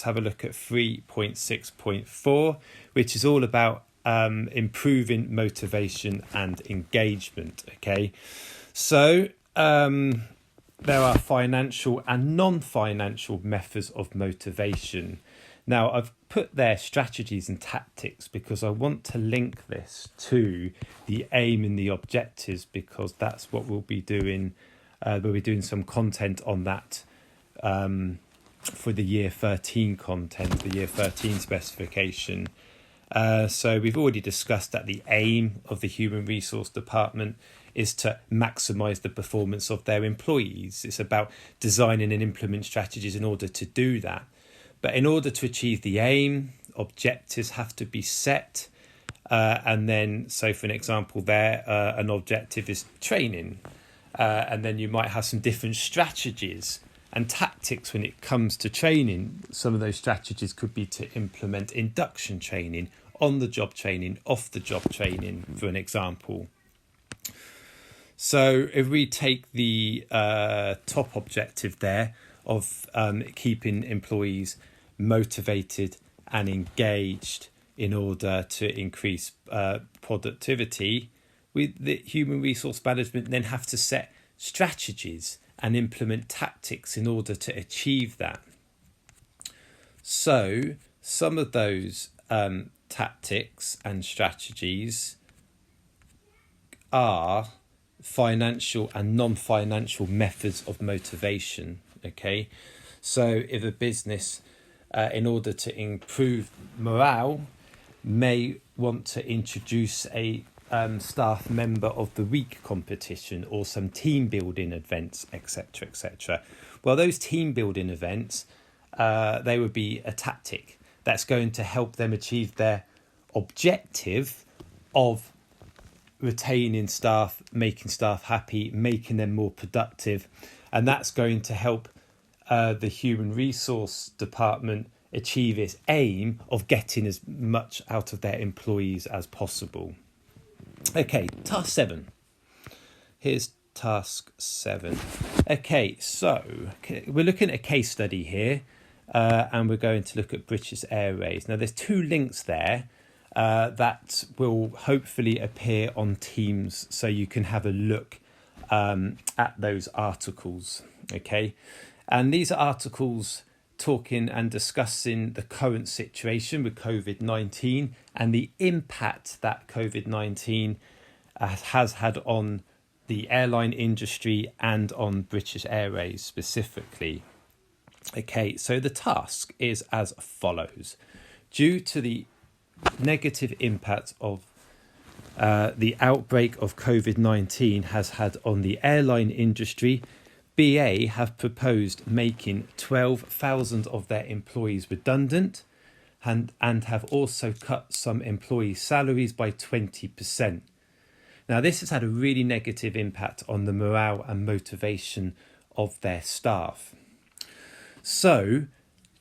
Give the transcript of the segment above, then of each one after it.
have a look at 3.6.4, which is all about improving motivation and engagement. Okay, so there are financial and non-financial methods of motivation. Now, I've put there strategies and tactics because I want to link this to the aim and the objectives, because that's what we'll be doing. We'll be doing some content on that for the year 13 content, the year 13 specification. So we've already discussed that the aim of the Human Resource Department is to maximise the performance of their employees. It's about designing and implement strategies in order to do that. But in order to achieve the aim, objectives have to be set. And then, so for an example there, an objective is training. And then you might have some different strategies and tactics when it comes to training. Some of those strategies could be to implement induction training, on-the-job training, off-the-job training, for an example. So if we take the top objective there of keeping employees motivated and engaged in order to increase productivity, the human resource management then have to set strategies and implement tactics in order to achieve that. So some of those tactics and strategies are financial and non-financial methods of motivation. Okay, so if a business, in order to improve morale, may want to introduce a staff member of the week competition or some team building events, etc., etc. Well, those team building events, they would be a tactic that's going to help them achieve their objective of retaining staff, making staff happy, making them more productive. And that's going to help the Human Resource Department achieve its aim of getting as much out of their employees as possible. Okay, task 7. Here's task 7. Okay, so we're looking at a case study here, and we're going to look at British Airways. Now, there's 2 links there that will hopefully appear on Teams, so you can have a look at those articles. Okay, and these are articles talking and discussing the current situation with COVID-19 and the impact that COVID-19 has had on the airline industry and on British Airways specifically. Okay, so the task is as follows. Due to the negative impact of the outbreak of COVID-19 has had on the airline industry, BA have proposed making 12,000 of their employees redundant and have also cut some employees' salaries by 20%. Now, this has had a really negative impact on the morale and motivation of their staff. So,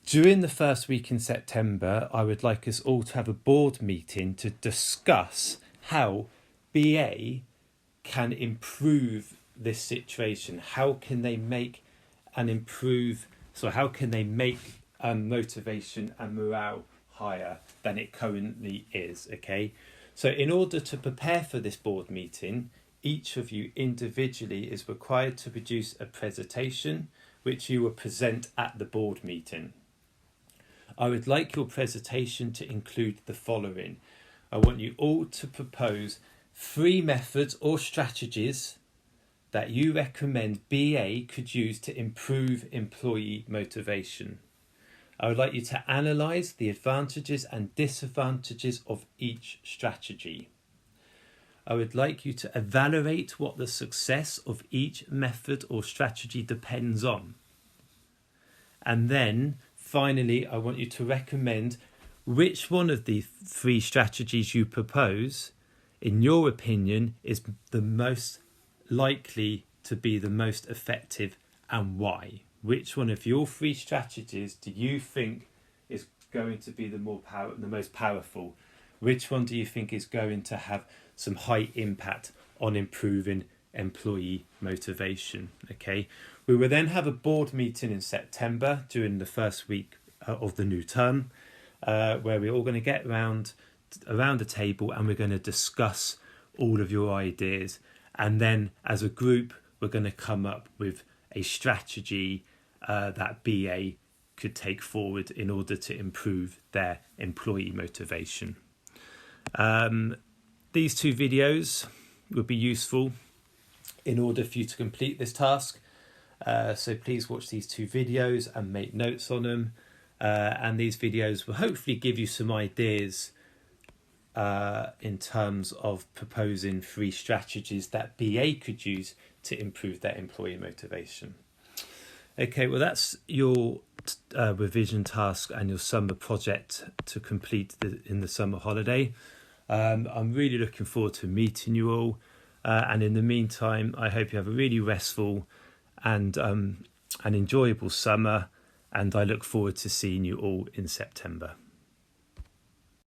during the first week in September, I would like us all to have a board meeting to discuss how BA can improve this situation. How can they make and improve? So how can they make motivation and morale higher than it currently is? Okay. So in order to prepare for this board meeting, each of you individually is required to produce a presentation which you will present at the board meeting. I would like your presentation to include the following. I want you all to propose 3 methods or strategies that you recommend BA could use to improve employee motivation. I would like you to analyse the advantages and disadvantages of each strategy. I would like you to evaluate what the success of each method or strategy depends on. And then, finally, I want you to recommend which one of the 3 strategies you propose, in your opinion, is the most likely to be the most effective and why. Which one of your 3 strategies do you think is going to be the most powerful? Which one do you think is going to have some high impact on improving employee motivation? Okay, we will then have a board meeting in September during the first week of the new term, where we're all going to get around a table and we're going to discuss all of your ideas, and then as a group we're going to come up with a strategy that BA could take forward in order to improve their employee motivation. These 2 videos will be useful in order for you to complete this task. So please watch these 2 videos and make notes on them. And these videos will hopefully give you some ideas in terms of proposing 3 strategies that BA could use to improve their employee motivation. Okay, well that's your revision task and your summer project to complete in the summer holiday. I'm really looking forward to meeting you all, and in the meantime I hope you have a really restful and an enjoyable summer, and I look forward to seeing you all in September.